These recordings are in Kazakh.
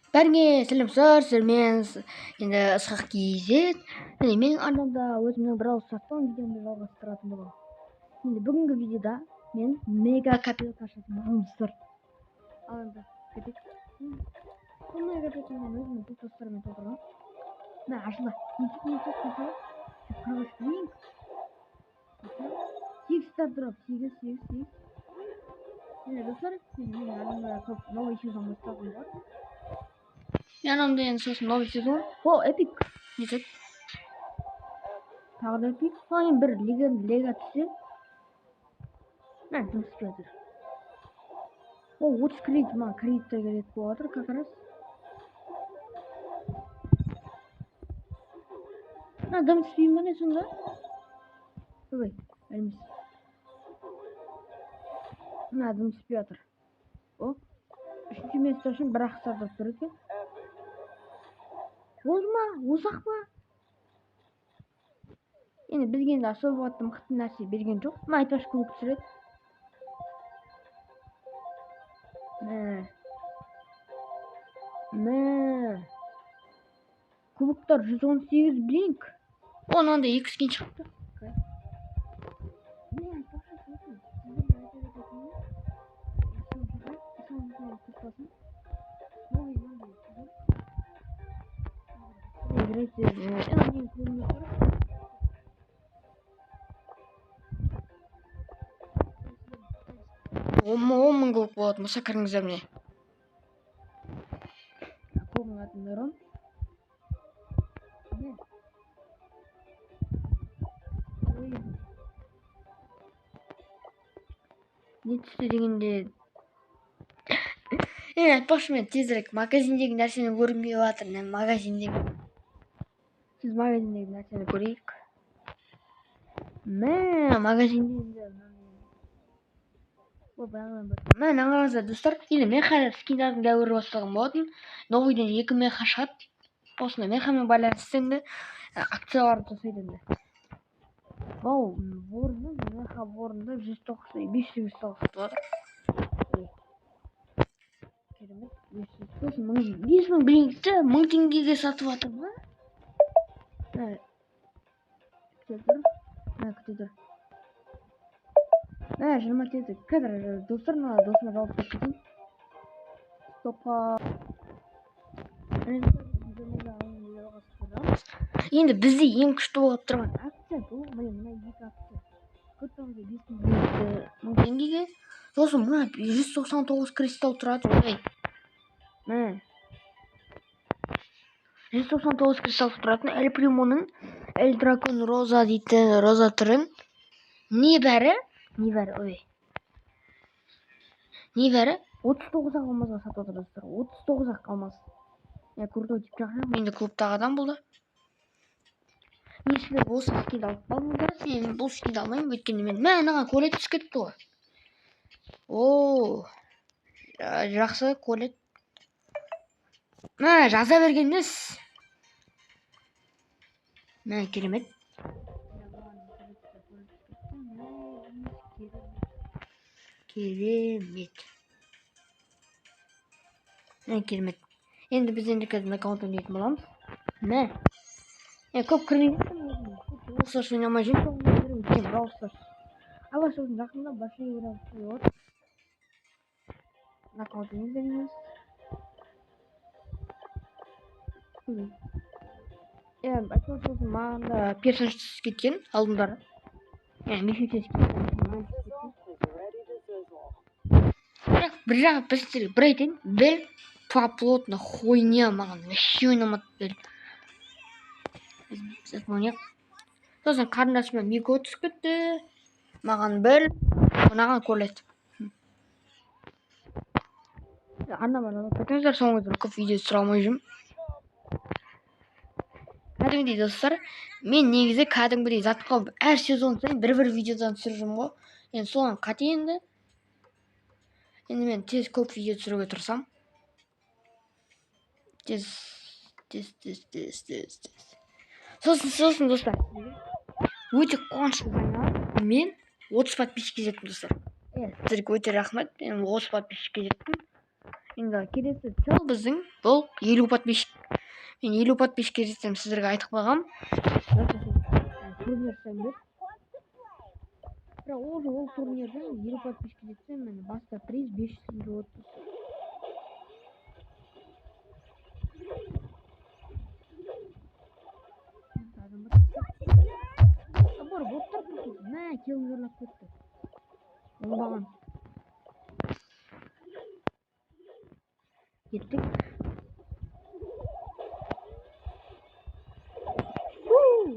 Бәріңе сәлем мен енді Ысқақ KZ. Және менің арнамда өзімнің Brawl Stars'тан видеомды жалғастыратын боламын. Енді бүгінгі видеода мен мега копилка ашатын достар. Ал енді кетейік. Бұл мега копилканы өзімнің достарыммен толтырғанмын. Мына ашыла. Сегіз стар дроп. Сегіз. Енді достар, менің арнамда көп новый сезон басталған бар. Yanımda en son новый сезон. О, эпик. Нетеді? Тағы да эпик. Соның бір лего түссе. Жұмыс істеп жатыр. О, 30 кредит ма? Кредиттер керек болып жатыр, как раз. Дым түспеймін бе не сонда? Ой, әлмес. Дым түспей жатыр. О, үшінші место үшін бір ақ стартап тұр екен. Ол ма? Осақ па? Енді бізге енді особо мықты нәрсе берген жоқ. Айтпаш кубок түсіреді. Кубоктар 118 блинк. Оның да 2 скин шықты. Мың көп болады, мұса кіріңіздер міне. Көбінің атын Нұрон. Не түсті дегенде... Айтпақшы мен тезірек магазиндегі нәрсені көрінбей жатыр. Магазиндегі нәрсені көрейік. Магазиндегі мен аңғарыңыздар достар, енді меха скиндардың дәуірі басталған болатын. Новыйден 2 меха шығады. Осында мехамен байланысты енді акцияларды жасайды енді. Вау, меха ворында 500 сатып жатыр. Керемет, 5000 блинкті 1000 теңгеге сатып жатыр ма? Күтеді. 20 теңге. Қазір достарына жауап беріп кетейін. Стопа. Енді бізде ең күшті болып тұрған акция бұл. Мына 2 акция. Көптіңізде 5000 теңгеге. Сосын мына 199 кристалл тұрады. 199 кристалл тұратын Эль Примоның Эль Дракон Роза дейтін роза түрін небәрі 39 алмазға сатып отыр достар. 39 алмаз. Крутой тип жақсы. Менде клубтағы адам болды. Мен сіздер осы скинді алып қалдыңдар. Мен бұл скинді алмаймын, өйткені мен маған колет түсіп кетті ғой. О, жақсы колет. Жаза бергенміз. Керемет. Керемет. Енді біз енді қазір аккаунттан дейтін боламыз. Көп кірмейді. Осы үшін ойнамай жүрмін. Алаш өзін жақында башы егіріп қойып. Аккаунттан іздейміз. Айтпақшы өзін маған да персонаж түсіп кеткен алдындары. Бір жағы бір айтайын, Бель плотно хуйня маған, вообще ойнамады Бель. Сосын қарындасыма Миго түсіп кетті, маған Бель, мынаған колет. Арнама жазып кетіңіздер, соңғы көп видео түсіре алмай жүрмін. Кәдімгідей достар, мен негізі кәдімгідей затқа әр сезон сайын бір видеодан түсіріп жүрмін ғой. Енді соған қате енді. Енді мен тез көп видео түсіруге тырысам. Тез. Сосын достар, өте қуанышты жаңалық. Мен 30 подписчикке жеттім достар. Сіздерге өте рахмет. Мен 30 подписчикке жеттім. енді келесі цел біздің бұл 50 подписчик. Мен 50 подписчикке жетсем сіздерге айтып қойғам. Турнир жасаймын деп. Бірақ ол турнирден 50 подписчикке жетсем мен баста приз 500 €. Мә, келін жырлап кетті. Оңбаған. Кеттік.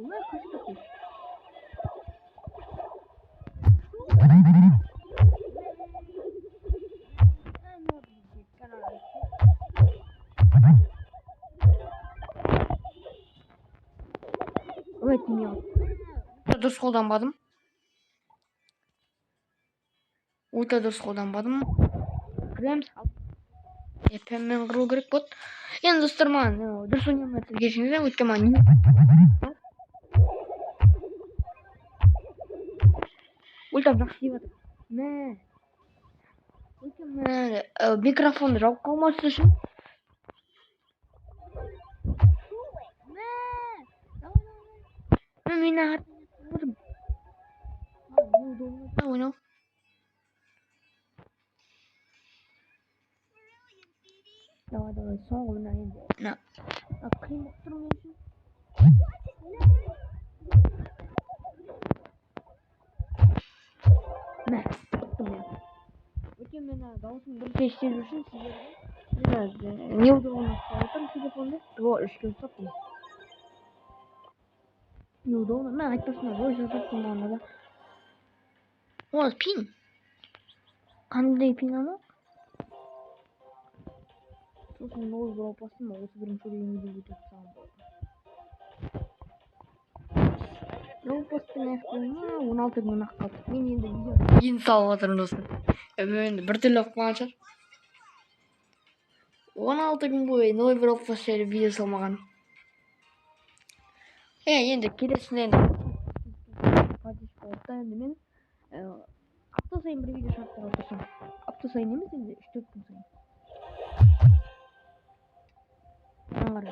Мә, қашып кетті. Ой, тиме алды. Дұрыс қолданбадым. Өте дұрыс қолданбадым. Кіреміз. Епеммен қыру керек болды. Енді достар, маған дұрыс ойнамайды кешіңіздер, өйткені маған ультам жақсы тиіп жатыр. Мә. Өйткені микрофонды жауып қалмас үшін. Мен артын ойнау. Давай, соңғы ойна енді. Қиын болып тұр мен үшін. Мә, ұттым мен. Өйткені мен дауысын дұрыс естіп үшін сіздерге неудобно ұстап отырмын телефонды. Ішке ұстаптым. Неудобно. Мен айтпасына ой жасаптым оны да. О, пин. Қандай пин ана? Сосын ой бұрау басым, осы бірінші үйімді өтіп саған болды. Жауаппаспен аяқтайма, 16 күн ақ қалды. Мен енді видео кейін салып отырмын достар. Енді бір түрлі оқымаған шығар. 16 күн бойы нөл бір оппаспен видео салмаған. Енді келесінде енді мен апта сайын бір видео шарттар отырсам. Апта сайын емес, енді 3-4 күн сайын. Аңғара.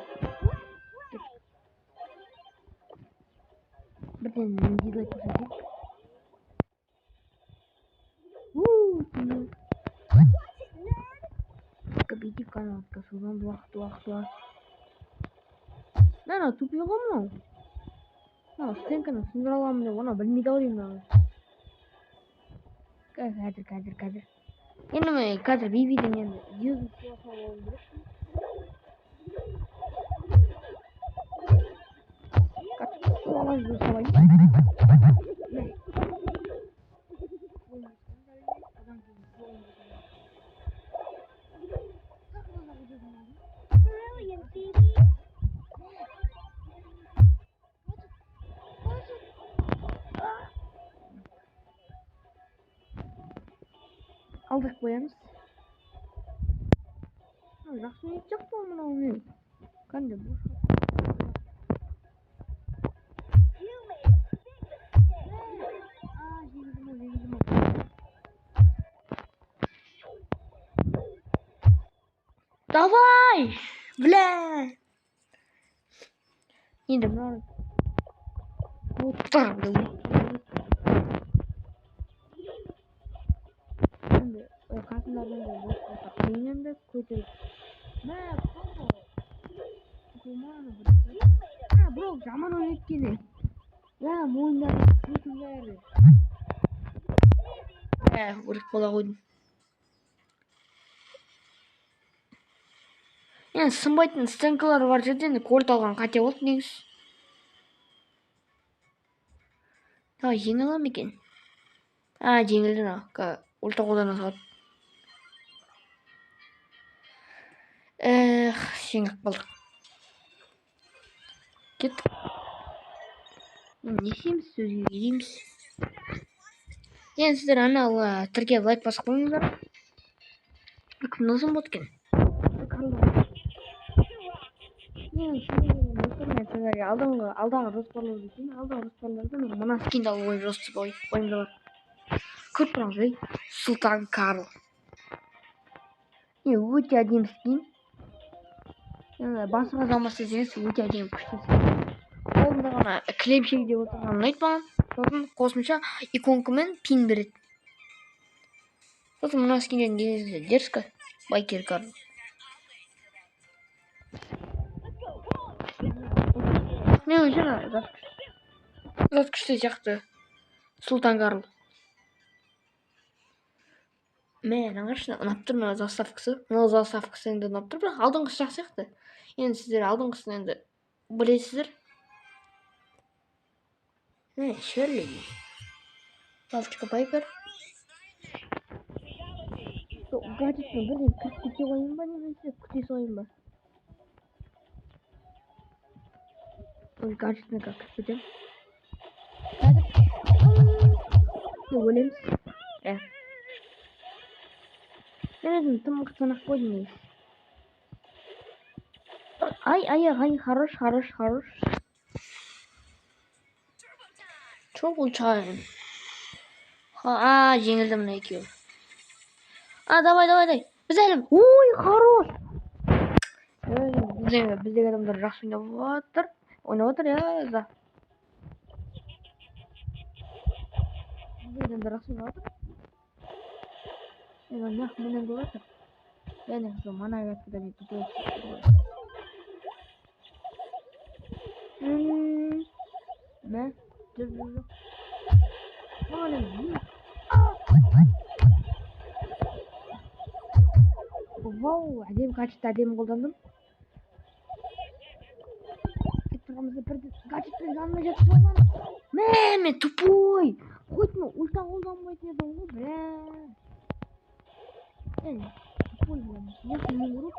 Бірден дизлайк көрсетейік. Кабейте канал, содан уақыт. Нана тупиға мынау. Стенканы сындыра аламын деп, оны білмейді ау деймін. Қазір. Енді мен қазір бейбейден енді жүзін суасына болуым керек. Олай жүз салайын. Алдық қоямыз. Жақсы ниет жоқ па мынау мен? Қандай бұл? Давай! Бля! Енді мынау боттар болды. Енді қасымдармен де бот болса қиын енді көтеріп. Мә, қанша? Бро, жаман ойнеткені. Мойындары көтім бәрі. Ұрық бола қойдым. Енді сынбайтын стенкалар бар жерден кольт алған қате болды негіз. Давай, жеңіл алам екен. Жеңілді на. Ульта қолдана салады. Жеңіп қалдық. Кеттік. Не істейміз, сөзге келейміз. Енді сіздер анау тіркеп лайк басып қойыңыздар. Кім нозым болды екен? Алдағы жоспарларды дейін, алдағы жоспарларды мен мына скинді алып ойымда бар. Көріп тұрыңыз, Сұлтан Карл. өте әдемі скин. Басқа заман десеңіз өте әдемі күшті скин. Қолымда ғана кілемшек деп отырған ұнайды маған. Сосын қосымша иконка мен пин береді. Сосын мына скиндердің кездесі дерзко, байкер Карл. Мен ойымша зат күшті сияқты Сұлтан Карл. Мен аңғаршы ұнап тұр мына заставкасы. Мына заставкасы енді ұнап тұр, бірақ алдыңғысы жақсы сияқты. Енді сіздер алдыңғысын енді білесіздер. Шерлі. Лавочка Пайпер. Гаджетпен бірден кіріп кете қойын ба, немесе күте салайын ба? Гаджетпен кіріп кетем. Өлеміз. Мен өзім тым қытынақ қойдым еш. Ай, хорош. Trouble time. Жеңілдім мына екеуі. Давай. Біз әлім. Ой, хорош. Біздегі адамдар жақсы ойнап отыр, я. Біздегі адамдар жақсы ойнап отыр. Менен көріп отыр. Яғни сол мана аяқтыда мен тупой Мә, жүр. Вау, әдемі гаджетті әдемі қолдандым. Тұрғымызды бірді гаджеттің жанына жетіп алған. Мен тупой. Қойдың ульта қолданбайтын едім ғой, бля. Тупой боламын. Мен ұрып.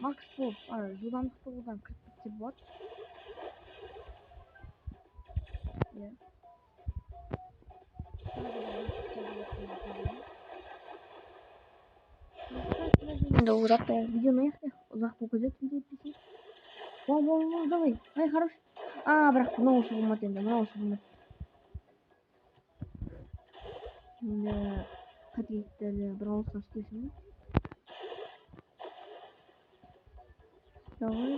Макс болып, жылдамдықты қолдан кіріп кетсе болады. Енді ұзақ видеоны аяқтайық. Ұзақ болып кетеді видео етпесе. Вау, давай. Ай, хорош. Бірақ мынау осы болмады енді. Енді қателіктерді бір ауызға істесін. Давай.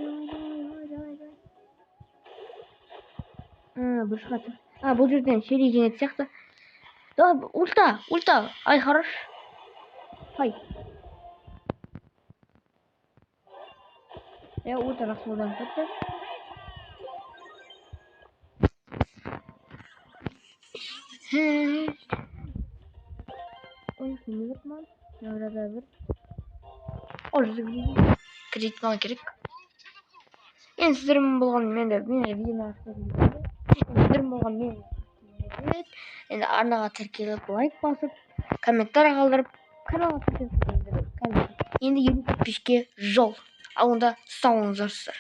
Бір шығады. Бұл жерден шери жеңеді сияқты. Давай, ульта. Ай, хорош. Хай. Ульта жақсы қолданып кетті. Ой, не бітман. Арада бір. Кредит маған керек. Енді сіздермен болған менде видеоны енді арнаға тіркеліп, лайк басып, комментарий қалдырып, каналға тіркеліп. Енді 50 подписчикке жол. Ал онда сау болыңыздар.